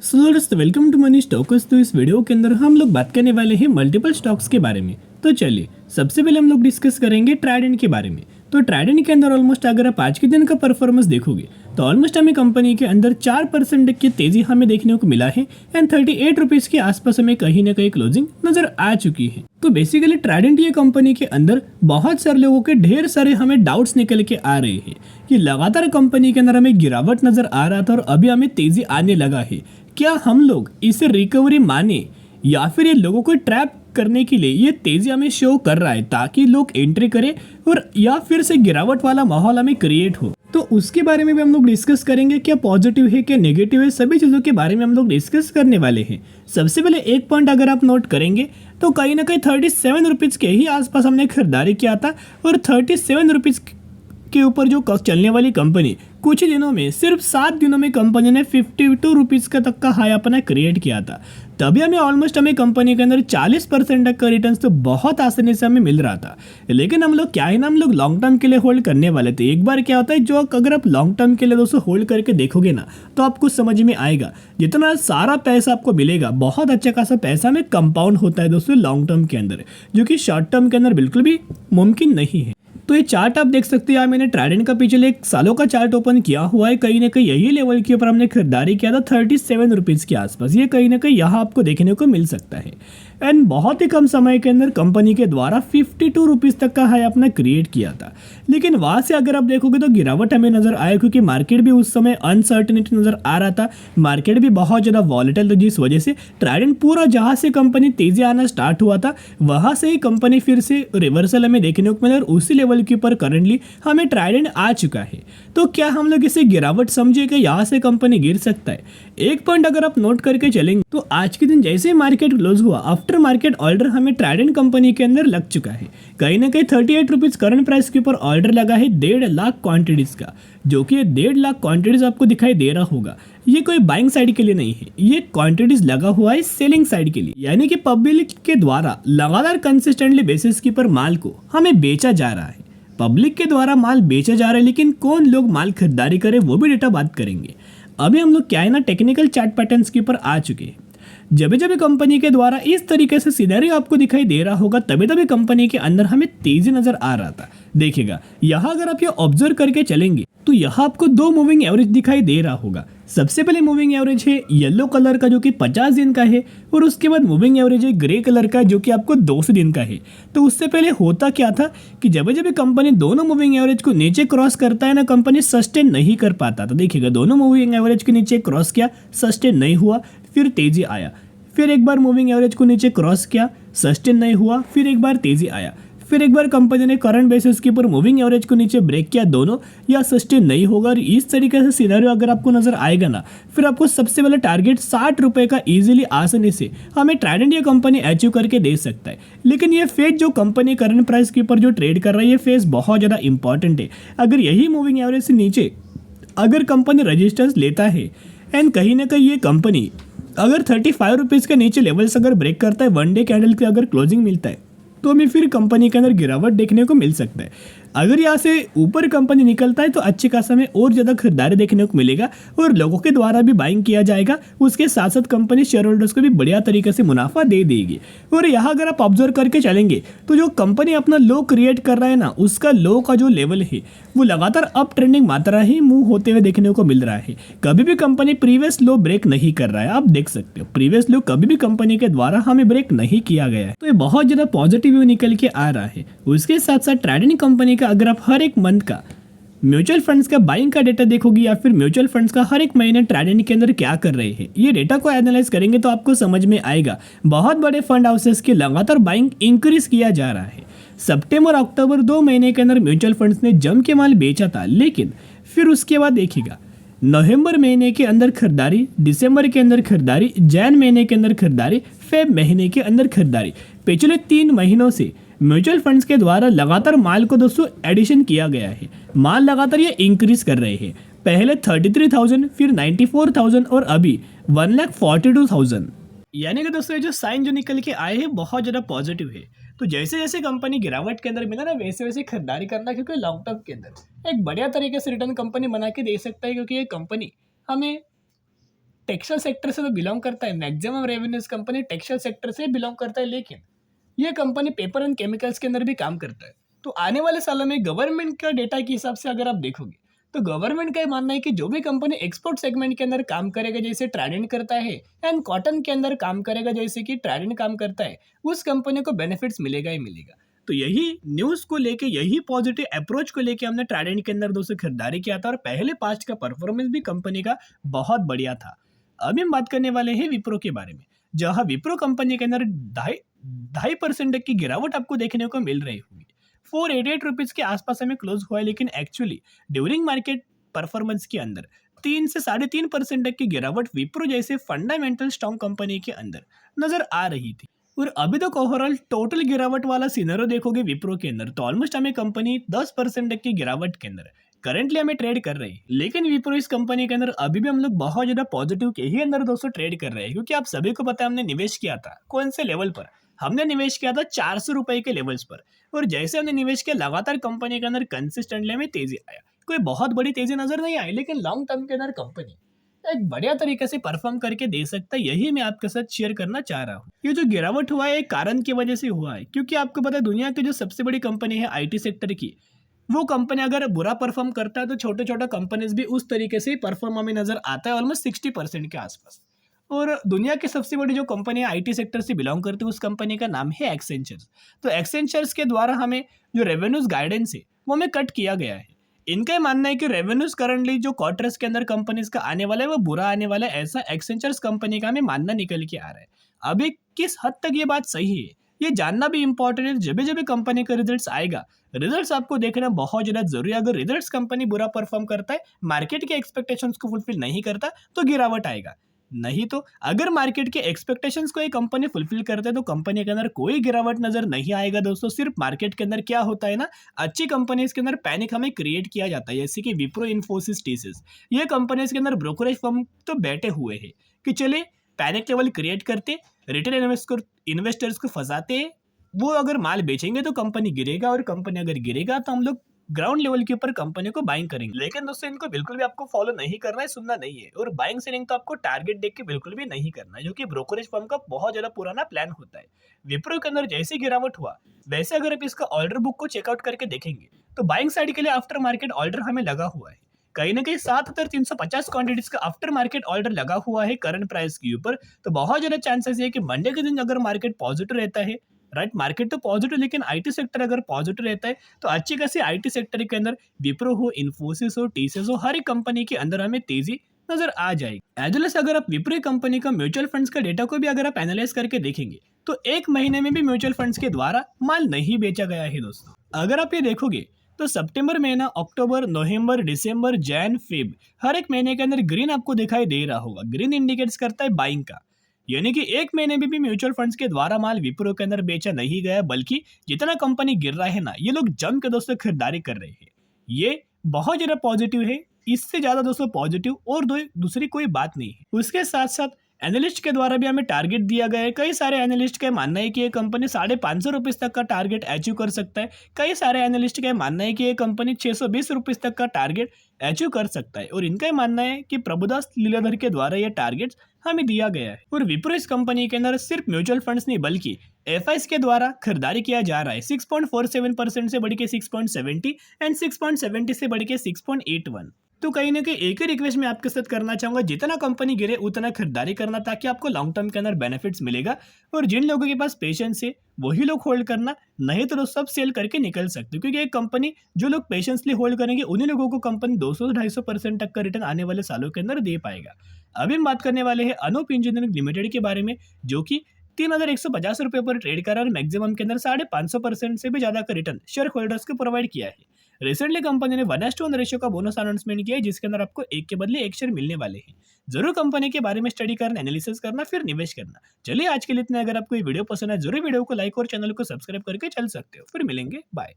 सो दोस्तों welcome to money stocks. तो इस वीडियो के अंदर हम लोग बात करने वाले हैं मल्टीपल स्टॉक्स के बारे में। तो चलिए सबसे पहले हम लोग डिस्कस करेंगे ट्राइडेंट के बारे में। तो ट्राइडेंट के अंदर ऑलमोस्ट अगर आप आज के दिन का परफॉर्मेंस देखोगे तो ऑलमोस्ट हमें कंपनी के अंदर 4% की तेजी हमें देखने को मिला है एंड 38 रुपीज़ के आसपास हमें कहीं ना कहीं क्लोजिंग नजर आ चुकी है। तो बेसिकली ट्राइडेंट ये कंपनी के अंदर बहुत सारे लोगों के ढेर सारे हमें डाउट्स निकल के आ रहे हैं कि लगातार कंपनी के अंदर हमें गिरावट नजर आ रहा था और अभी हमें तेजी आने लगा है। क्या हम लोग इसे रिकवरी माने या फिर ये लोगों को ट्रैप करने के लिए ये तेजी हमें शो कर रहा है ताकि लोग एंट्री करें और या फिर से गिरावट वाला माहौल हमें क्रिएट हो। तो उसके बारे में भी हम लोग डिस्कस करेंगे, क्या पॉजिटिव है क्या नेगेटिव है, सभी चीज़ों के बारे में हम लोग डिस्कस करने वाले हैं। सबसे पहले एक पॉइंट अगर आप नोट करेंगे तो कहीं ना कहीं 37 रुपीज़ के ही आसपास हमने खरीदारी किया था और 37 रुपीज़ के ऊपर जो चलने वाली कंपनी कुछ ही दिनों में सिर्फ 7 दिनों में कंपनी ने 52 रुपीज़ का तक का हाई अपना क्रिएट किया था। तभी हमें कंपनी के अंदर 40% तक का रिटर्न तो बहुत आसानी से हमें मिल रहा था। लेकिन हम लोग क्या है ना, हम लोग लॉन्ग टर्म के लिए होल्ड करने वाले थे। एक बार क्या होता है, जो अगर आप लॉन्ग टर्म के लिए दोस्तों होल्ड करके देखोगे ना तो आपको समझ में आएगा जितना सारा पैसा आपको मिलेगा बहुत अच्छा खासा पैसा में कंपाउंड होता है दोस्तों लॉन्ग टर्म के अंदर, जो कि शॉर्ट टर्म के अंदर बिल्कुल भी मुमकिन नहीं है। तो ये चार्ट आप देख सकते हैं, मैंने ट्राइडेंट का पिछले 1 सालों का चार्ट ओपन किया हुआ है। कहीं ना कहीं यही लेवल के ऊपर हमने खरीदारी किया था 37 रुपीज़ के आसपास। ये कहीं ना कहीं यहाँ आपको देखने को मिल सकता है एंड बहुत ही कम समय के अंदर कंपनी के द्वारा 52 रुपीज़ तक का हाई अपना क्रिएट किया था। लेकिन वहाँ से अगर आप देखोगे तो गिरावट हमें नजर आया क्योंकि मार्केट भी उस समय अनसर्टेनिटी नजर आ रहा था। मार्केट भी बहुत ज़्यादा वॉलेटाइल था, जिस वजह से ट्राइडेंट पूरा जहाँ से कंपनी तेजी आना स्टार्ट हुआ था वहाँ से ही कंपनी फिर से रिवर्सल हमें देखने को मिला और उसी लेवल के ऊपर करंटली हमें ट्राइडेंट आ चुका है। तो क्या हम लोग इसे गिरावट समझे कि यहाँ से कंपनी गिर सकता है? एक पॉइंट अगर आप नोट करके चलेंगे तो आज के दिन जैसे ही मार्केट क्लोज हुआ आफ्टर मार्केट ऑर्डर हमें ट्राइडेंट कंपनी के अंदर लग चुका है। कहीं ना कहीं 38 रुपीज़ करंट प्राइस के ऊपर ऑर्डर लगा है 1.5 लाख क्वांटिटीज का, जो कि 1.5 लाख क्वांटिटीज आपको दिखाई दे रहा होगा। ये कोई बाइंग साइड के लिए नहीं है, ये क्वांटिटीज लगा हुआ है सेलिंग साइड के लिए, यानी कि पब्लिक के द्वारा लगातार कंसिस्टेंटली बेसिस के ऊपर माल को हमें बेचा जा रहा है। पब्लिक के द्वारा माल बेचा जा रहा है, लेकिन कौन लोग माल खरीदारी करे वो भी डेटा बात करेंगे। अभी हम लोग क्या है ना, टेक्निकल चार्ट पैटर्न्स के ऊपर आ चुके हैं। जब जब कंपनी के द्वारा इस तरीके से सिनेरियो आपको दिखाई दे रहा होगा तभी तभी कंपनी के अंदर हमें तेजी नजर आ रहा था। देखिएगा यहाँ अगर आप ये ऑब्जर्व करके चलेंगे तो यहाँ आपको 2 मूविंग एवरेज दिखाई दे रहा होगा। सबसे पहले मूविंग एवरेज है येलो कलर का जो कि 50 दिन का है और उसके बाद मूविंग एवरेज है ग्रे कलर का जो कि आपको 200 दिन का है। तो उससे पहले होता क्या था कि जब जब कंपनी दोनों मूविंग एवरेज को नीचे क्रॉस करता है ना, कंपनी सस्टेन नहीं कर पाता। तो देखिएगा दोनों मूविंग एवरेज के नीचे क्रॉस किया, सस्टेन नहीं हुआ, फिर तेजी आया, फिर एक बार मूविंग एवरेज को नीचे क्रॉस किया, सस्टेन नहीं हुआ, फिर एक बार तेजी आया, फिर एक बार कंपनी ने करंट बेसिस के ऊपर मूविंग एवरेज को नीचे ब्रेक किया, दोनों या सस्टेन नहीं होगा। और इस तरीके से सिनेरियो अगर आपको नजर आएगा ना, फिर आपको सबसे पहले टारगेट 60 रुपए का इजीली आसानी से हमें ट्राइडेंट ये कंपनी अचीव करके दे सकता है। लेकिन ये फेज जो कंपनी करंट प्राइस के ऊपर जो ट्रेड कर रहा है, ये फेज बहुत ज़्यादा इंपॉर्टेंट है। अगर यही मूविंग एवरेज से नीचे अगर कंपनी रजिस्टेंस लेता है एंड कहीं ना कहीं ये कंपनी अगर 35 रुपीज़ के नीचे लेवल्स अगर ब्रेक करता है, 1 डे कैंडल की अगर क्लोजिंग मिलता है तो हमें फिर कंपनी के अंदर गिरावट देखने को मिल सकता है। अगर यहाँ से ऊपर कंपनी निकलता है तो अच्छे खासा में और ज़्यादा खरीदारी देखने को मिलेगा और लोगों के द्वारा भी बाइंग किया जाएगा। उसके साथ साथ कंपनी शेयर होल्डर्स को भी बढ़िया तरीके से मुनाफा दे देगी। और यहाँ अगर आप ऑब्जर्व करके चलेंगे तो जो कंपनी अपना लो क्रिएट कर रहा है ना, उसका लो का जो लेवल है वो लगातार अप ट्रेंडिंग मात्रा ही मूव होते हुए देखने को मिल रहा है। कभी भी कंपनी प्रीवियस लो ब्रेक नहीं कर रहा है। आप देख सकते हो प्रीवियस लो कभी भी कंपनी के द्वारा हमें ब्रेक नहीं किया गया है। तो ये बहुत ज़्यादा पॉजिटिव निकल के आ रहा है। उसके साथ साथ ट्राइडेंट कंपनी का अगर आप हर एक मंथ का म्यूचुअल फंड्स का बाइंग का डेटा देखोगे या फिर म्यूचुअल फंड्स का हर एक महीने ट्राइडेंट के अंदर क्या कर रहे हैं, ये डेटा को एनालाइज करेंगे तो आपको समझ में आएगा बहुत बड़े फंड हाउसेस की लगातार बाइंग इंक्रीज किया जा रहा है। सितंबर अक्टूबर 2 महीने के अंदर म्यूचुअल फंड्स ने जम के माल बेचा था, लेकिन फिर उसके बाद देखिएगा नवंबर महीने के अंदर खरीदारी, दिसंबर के अंदर खरीदारी, जैन महीने के अंदर खरीदारी, फेब महीने के अंदर खरीदारी। पिछले 3 महीनों से म्यूचुअल फंड्स के द्वारा लगातार माल को दोस्तों एडिशन किया गया है। माल लगातार ये इंक्रीज कर रहे हैं। पहले 33,000, फिर 94,000 और अभी 1,42,000। यानी कि दोस्तों ये जो साइन जो निकल के आए हैं बहुत ज़्यादा पॉजिटिव है। तो जैसे जैसे कंपनी गिरावट के अंदर मिला ना, वैसे वैसे खरीदारी करना, क्योंकि लॉन्ग टर्म के अंदर एक बढ़िया तरीके से रिटर्न कंपनी बना के दे सकता है, क्योंकि ये कंपनी हमें टेक्सटाइल सेक्टर से तो बिलोंग करता है, maximum revenues company textile sector से बिलोंग करता है, लेकिन ये कंपनी पेपर एंड केमिकल्स के अंदर भी काम करता है। तो आने वाले सालों में गवर्नमेंट का डेटा के हिसाब से अगर आप देखोगे तो गवर्नमेंट का ये मानना है कि जो भी कंपनी एक्सपोर्ट सेगमेंट के अंदर काम करेगा जैसे ट्राइडेंट करता है, एंड कॉटन के अंदर काम करेगा जैसे कि ट्राइडेंट काम करता है, उस कंपनी को बेनिफिट्स मिलेगा ही मिलेगा। तो यही न्यूज़ को लेके, यही पॉजिटिव अप्रोच को लेके हमने ट्राइडेंट के अंदर दोस्तों खरीदारी किया था और पहले पास्ट का परफॉर्मेंस भी कंपनी का बहुत बढ़िया था। अभी हम बात करने वाले हैं विप्रो के बारे में, जहां विप्रो कंपनी के अंदर 2.5% की गिरावट आपको देखने को मिल रही होगी। 488 के आसपास हमें क्लोज हुआ है, लेकिन एक्चुअली ड्यूरिंग मार्केट परफॉर्मेंस के अंदर 3 से 3.5% तक की गिरावट विप्रो जैसे फंडामेंटल स्ट्रॉन्ग कंपनी के अंदर नजर आ रही थी। और अभी तक ओवरऑल टोटल गिरावट वाला सिनेरियो देखोगे विप्रो के अंदर तो ऑलमोस्ट हमें कंपनी 10% तक की गिरावट के अंदर करंटली हमें ट्रेड कर रही है। लेकिन विप्रो इस कंपनी के अंदर अभी भी हम लोग बहुत ज्यादा पॉजिटिव के ही अंदर दोस्तों ट्रेड कर रहे हैं, क्योंकि आप सभी को पता है हमने निवेश किया था कौन से लेवल पर। हमने निवेश किया था 400 रुपए के लेवल्स पर, और जैसे हमने निवेश किया लगातार कंपनी के अंदर कंसिस्टेंटली हमें तेजी आया। कोई बहुत बड़ी तेजी नजर नहीं आई, लेकिन लॉन्ग टर्म के अंदर कंपनी एक बढ़िया तरीके से परफॉर्म करके दे सकता है, यही मैं आपके साथ शेयर करना चाह रहा हूँ। ये जो गिरावट हुआ है एक कारण की वजह से हुआ है, क्योंकि आपको पता है दुनिया की जो सबसे बड़ी कंपनी है आईटी सेक्टर की, वो कंपनी अगर बुरा परफॉर्म करता है तो छोटे छोटे कंपनीज भी उस तरीके से परफॉर्म हमें नजर आता है, ऑलमोस्ट 60% के आसपास। और दुनिया की सबसे बड़ी जो कंपनी है आईटी सेक्टर से बिलोंग करती है, उस कंपनी का नाम है एक्सेंचर्स। तो एक्सेंचर्स के द्वारा हमें जो रेवेन्यूज गाइडेंस है वो हमें कट किया गया है। इनका मानना है कि रेवेन्यूज करंटली जो क्वार्टर्स के अंदर कंपनीज का आने वाला है वो बुरा आने वाला है, ऐसा एक्सेंचर्स कंपनी का हमें मानना निकल के आ रहा है। अभी किस हद तक ये बात सही है ये जानना भी इंपॉर्टेंट है। जब जब कंपनी का रिजल्ट्स आएगा, रिजल्ट्स आपको देखना बहुत ज्यादा जरूरी है। अगर रिजल्ट्स कंपनी बुरा परफॉर्म करता है, मार्केट के एक्सपेक्टेशंस को फुलफिल नहीं करता, तो गिरावट आएगा। नहीं तो अगर मार्केट के एक्सपेक्टेशंस को एक कंपनी फुलफिल करते हैं तो कंपनी के अंदर कोई गिरावट नजर नहीं आएगा दोस्तों। सिर्फ मार्केट के अंदर क्या होता है ना, अच्छी कंपनीज के अंदर पैनिक हमें क्रिएट किया जाता है, जैसे कि विप्रो, इन्फोसिस, टीसीएस, ये कंपनीज के अंदर ब्रोकरेज फर्म तो बैठे हुए हैं कि चले पैनिक लेवल क्रिएट करते, रिटेल इन्वेस्टर्स को फंसाते हैं। वो अगर माल बेचेंगे तो कंपनी गिरेगा, और कंपनी अगर गिरेगा तो हम लोग ग्राउंड लेवल के ऊपर कंपनी को बाइंग करेंगे। लेकिन दोस्तों इनको बिल्कुल भी आपको फॉलो नहीं करना है, सुनना नहीं है, और बाइंग सेलिंग तो आपको टारगेट देख के बिल्कुल भी नहीं करना है, जो कि ब्रोकरेज फर्म का बहुत ज्यादा पुराना प्लान होता है। विप्रो के अंदर जैसे गिरावट हुआ, वैसे अगर आप इसका ऑर्डर बुक को चेकआउट करके देखेंगे तो बाइंग साइड के लिए आफ्टर मार्केट ऑर्डर हमें लगा हुआ है। कहीं ना कहीं 7,350 क्वांटिटीज का आफ्टर मार्केट ऑर्डर लगा हुआ है करंट प्राइस के ऊपर। तो बहुत ज्यादा चांसेस है कि मंडे के दिन अगर मार्केट पॉजिटिव रहता है, राइट, मार्केट तो पॉजिटिव, लेकिन आईटी सेक्टर अगर पॉजिटिव रहता है तो अच्छी खासी आईटी सेक्टर के अंदर विप्रो हो, इन्फोसिस हो, टीसीएस हो, हर एक कंपनी के अंदर हमें तेजी नजर आ जाएगी। एज वेल एज अगर आप विप्रो कंपनी का म्यूचुअल फंड्स का डेटा को भी अगर आप एनालाइज करके देखेंगे तो एक महीने में भी म्यूचुअल फंड्स के द्वारा माल नहीं बेचा गया है दोस्तों। अगर आप ये देखोगे तो सितंबर महीना, अक्टूबर, नवंबर, दिसंबर, जैन, फेब, हर एक महीने के अंदर ग्रीन आपको दिखाई दे रहा होगा। ग्रीन इंडिकेट्स करता है बाइंग का, यानी कि एक महीने में भी म्यूचुअल फंड्स के द्वारा माल विप्रो के अंदर बेचा नहीं गया, बल्कि जितना कंपनी गिर रहा है ना, ये लोग जम के दोस्तों खरीदारी कर रहे हैं। ये बहुत ज्यादा पॉजिटिव है, इससे ज्यादा दोस्तों पॉजिटिव और दूसरी कोई बात नहीं है। उसके साथ साथ एनालिस्ट के द्वारा भी हमें टारगेट दिया गया है। कई सारे एनालिस्ट का मानना है कि ये कंपनी 550 रुपीज तक का टारगेट अचीव कर सकता है। कई सारे एनालिस्ट का मानना है कि ये कंपनी 620 रुपीज तक का टारगेट अचीव कर सकता है, और इनका मानना है कि प्रभुदास लीलाधर के द्वारा ये टारगेट हमें दिया गया है। और विप्रो इस कंपनी के अंदर सिर्फ म्यूचुअल फंड्स नहीं बल्कि एफआईस के द्वारा खरीदारी किया जा रहा है। 6.47% से बढ़ के 6.70 एंड 6.70 से बढ़ के 6.81। तो कहीं ना कहीं एक ही रिक्वेस्ट मैं आपके साथ करना चाहूंगा, जितना कंपनी गिरे उतना खरीदारी करना, ताकि आपको लॉन्ग टर्म के अंदर बेनिफिट्स मिलेगा। और जिन लोगों के पास पेशेंस है वही लोग होल्ड करना, नहीं तो सब सेल करके निकल सकते, क्योंकि एक कंपनी जो लोग पेशेंसली होल्ड करेंगे उन्हीं लोगों को कंपनी 200-250% तक का रिटर्न आने वाले सालों के अंदर दे पाएगा। अभी हम बात करने वाले हैं अनूप इंजीनियरिंग लिमिटेड के बारे में, जो कि 3,150 रुपये पर ट्रेड कर रहा है, और मैक्सिमम के अंदर 550% से भी ज्यादा का रिटर्न शेयर होल्डर्स को प्रोवाइड किया है। रिसेंटली कंपनी ने 1:1 रेशियो का बोनस अनाउंसमेंट किया है, जिसके अंदर आपको एक के बदले एक शेयर मिलने वाले हैं। जरूर कंपनी के बारे में स्टडी करना, एनालिसिस करना, फिर निवेश करना। चलिए आज के लिए इतना। अगर आपको ये वीडियो पसंद है जरूर वीडियो को लाइक और चैनल को सब्सक्राइब करके चल सकते हो। फिर मिलेंगे, बाय।